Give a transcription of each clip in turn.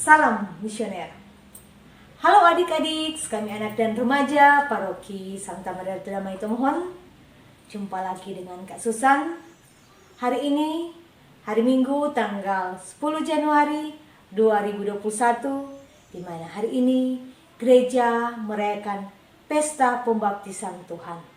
Salam misioner. Halo adik-adik, kami anak dan remaja Paroki Santa Maria Damai Tomohon. Jumpa lagi dengan Kak Susan. Hari ini, hari Minggu tanggal 10 Januari 2021, di mana hari ini gereja merayakan Pesta Pembaptisan Tuhan.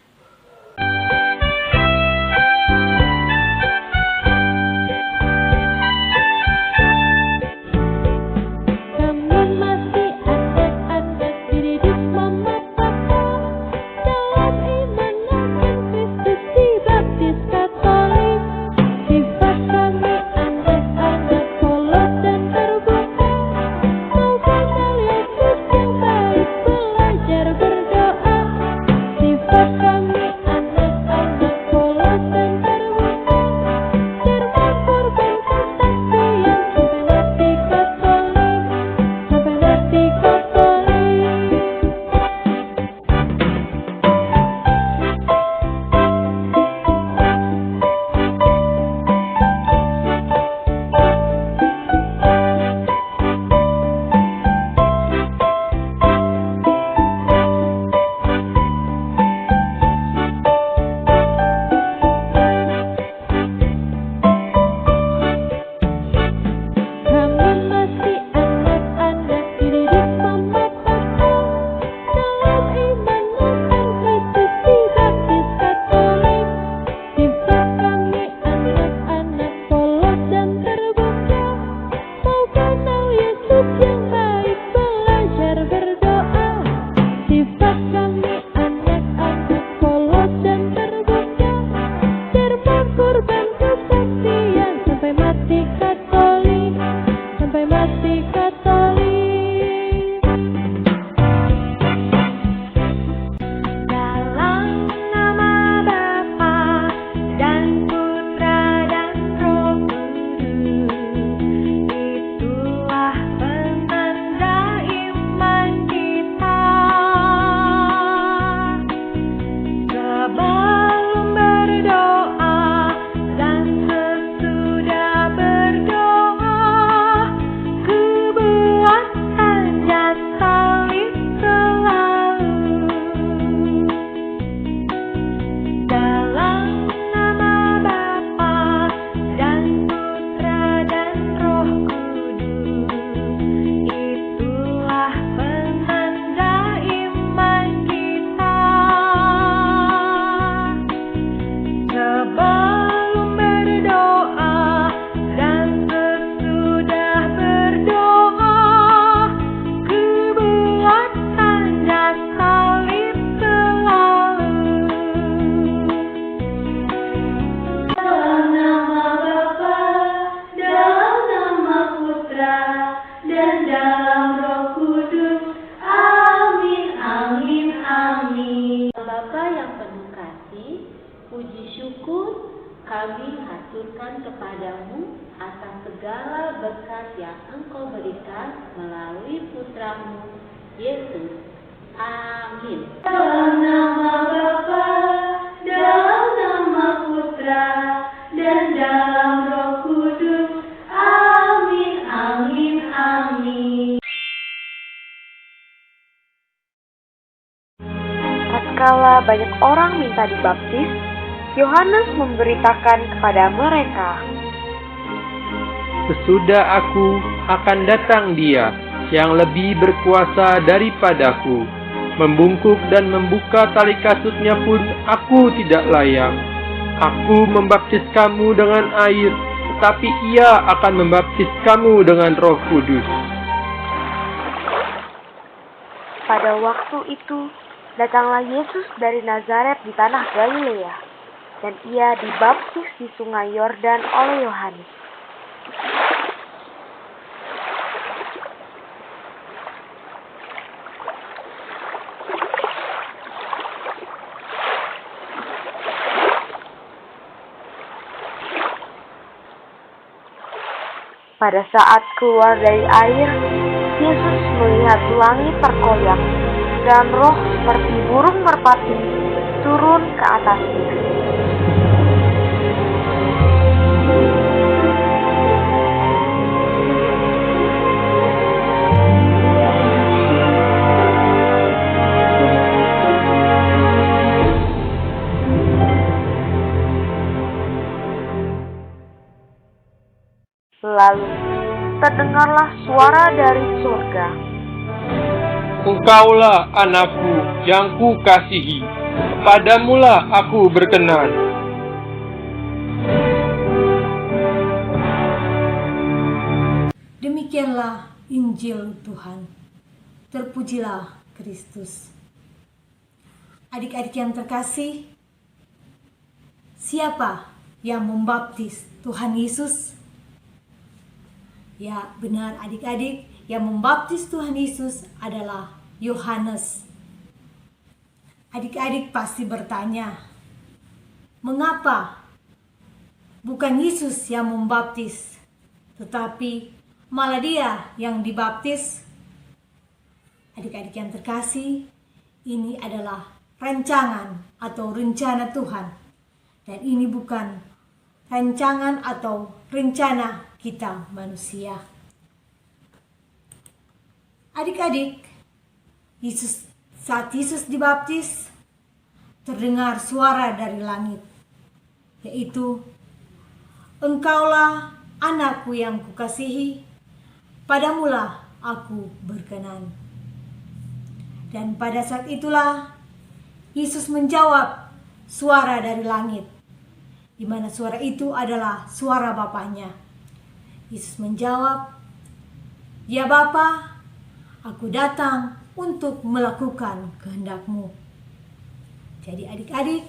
Kami haturkan kepadamu atas segala berkat yang Engkau berikan melalui Putramu, Yesus. Amin. Dalam nama Bapa, dalam nama Putra, dan dalam Roh Kudus. Amin, amin, amin. Tatkala banyak orang minta dibaptis, Yohanes memberitakan kepada mereka, "Sesudah aku akan datang Dia yang lebih berkuasa daripadaku. Membungkuk dan membuka tali kasutnya pun aku tidak layak. Aku membaptis kamu dengan air, tetapi Ia akan membaptis kamu dengan Roh Kudus." Pada waktu itu, datanglah Yesus dari Nazaret di tanah Galilea, dan ia dibaptis di sungai Yordan oleh Yohanes. Pada saat keluar dari air, Yesus melihat langit terkoyak dan roh seperti burung merpati turun ke atasnya. terdengarlah suara dari surga. Engkaulah anakku yang kukasihi, kepadamulah aku berkenan. Demikianlah Injil Tuhan. Terpujilah Kristus. Adik-adik yang terkasih, siapa yang membaptis Tuhan Yesus? Ya, benar adik-adik, yang membaptis Tuhan Yesus adalah Yohanes. Adik-adik pasti bertanya, mengapa bukan Yesus yang membaptis, tetapi malah dia yang dibaptis? Adik-adik yang terkasih, ini adalah rancangan atau rencana Tuhan. Dan ini bukan rancangan atau rencana kita manusia. Adik-adik, saat Yesus dibaptis, terdengar suara dari langit, yaitu, engkaulah anakku yang kukasihi, padamulah aku berkenan. Dan pada saat itulah Yesus menjawab suara dari langit, di mana suara itu adalah suara Bapaknya. Yesus menjawab, ya Bapa, aku datang untuk melakukan kehendak-Mu. Jadi adik-adik,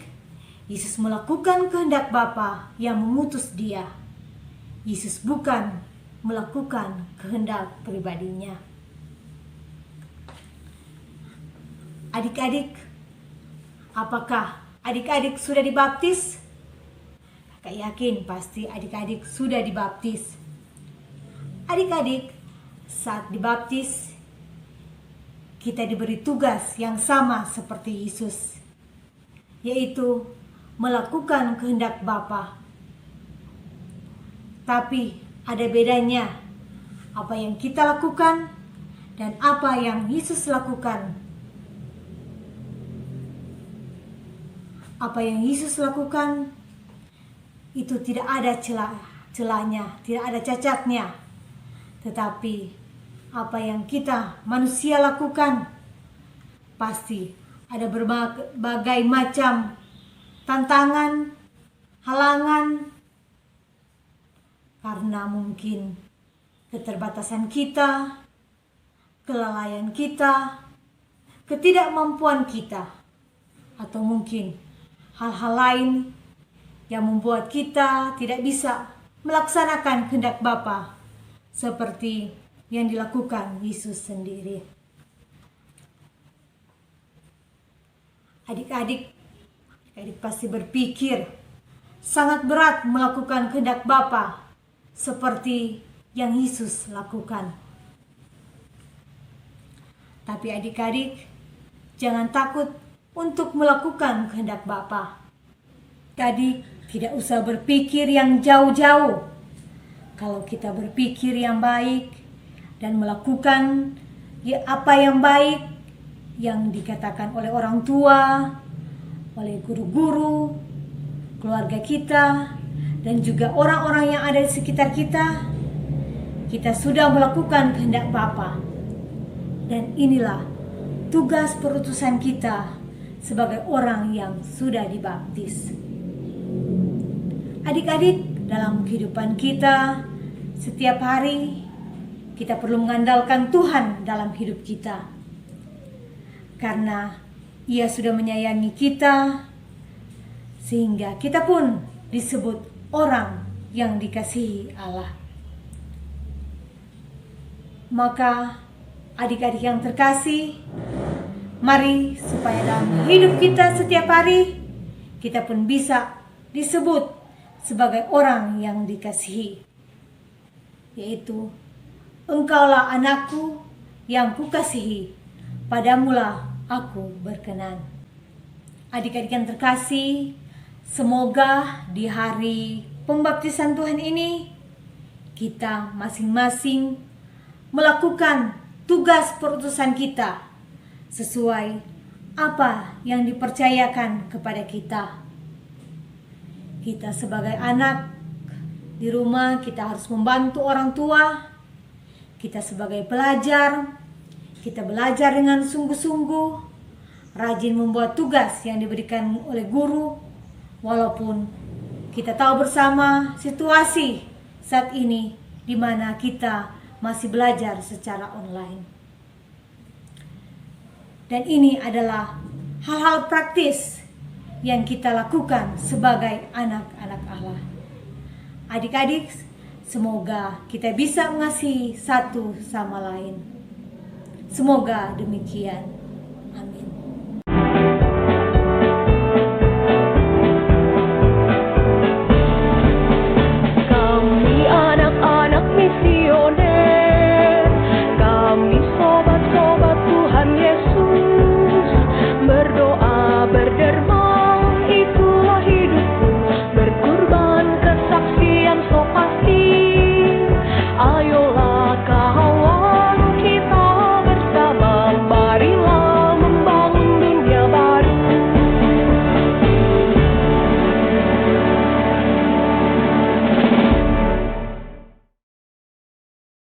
Yesus melakukan kehendak Bapa yang mengutus dia. Yesus bukan melakukan kehendak pribadinya. Adik-adik, apakah adik-adik sudah dibaptis? Kakak yakin pasti adik-adik sudah dibaptis. Adik-adik, saat dibaptis, kita diberi tugas yang sama seperti Yesus, yaitu melakukan kehendak Bapa. Tapi ada bedanya apa yang kita lakukan dan apa yang Yesus lakukan. Apa yang Yesus lakukan itu tidak ada celahnya, tidak ada cacatnya. Tetapi apa yang kita manusia lakukan pasti ada berbagai macam tantangan, halangan, karena mungkin keterbatasan kita, kelalaian kita, ketidakmampuan kita, atau mungkin hal-hal lain yang membuat kita tidak bisa melaksanakan kehendak Bapa seperti yang dilakukan Yesus sendiri. Adik-adik pasti berpikir sangat berat melakukan kehendak Bapa seperti yang Yesus lakukan. Tapi adik-adik, jangan takut untuk melakukan kehendak Bapa. Tadi tidak usah berpikir yang jauh-jauh. Kalau kita berpikir yang baik dan melakukan apa yang baik yang dikatakan oleh orang tua, oleh guru-guru, keluarga kita, dan juga orang-orang yang ada di sekitar kita, kita sudah melakukan kehendak Bapa. Dan inilah tugas perutusan kita sebagai orang yang sudah dibaptis. Adik-adik, dalam kehidupan kita setiap hari kita perlu mengandalkan Tuhan dalam hidup kita, karena Ia sudah menyayangi kita sehingga kita pun disebut orang yang dikasihi Allah. Maka adik-adik yang terkasih, mari supaya dalam hidup kita setiap hari kita pun bisa disebut sebagai orang yang dikasihi, yaitu, engkaulah anakku yang kukasihi, padamulah aku berkenan. Adik-adik yang terkasih, semoga di hari pembaptisan Tuhan ini kita masing-masing melakukan tugas perutusan kita sesuai apa yang dipercayakan kepada kita. Kita sebagai anak di rumah, kita harus membantu orang tua kita sebagai pelajar, kita belajar dengan sungguh-sungguh, rajin membuat tugas yang diberikan oleh guru, walaupun kita tahu bersama situasi saat ini di mana kita masih belajar secara online. Dan ini adalah hal-hal praktis yang kita lakukan sebagai anak-anak Allah. Adik-adik, semoga kita bisa mengasihi satu sama lain. Semoga demikian. Amin.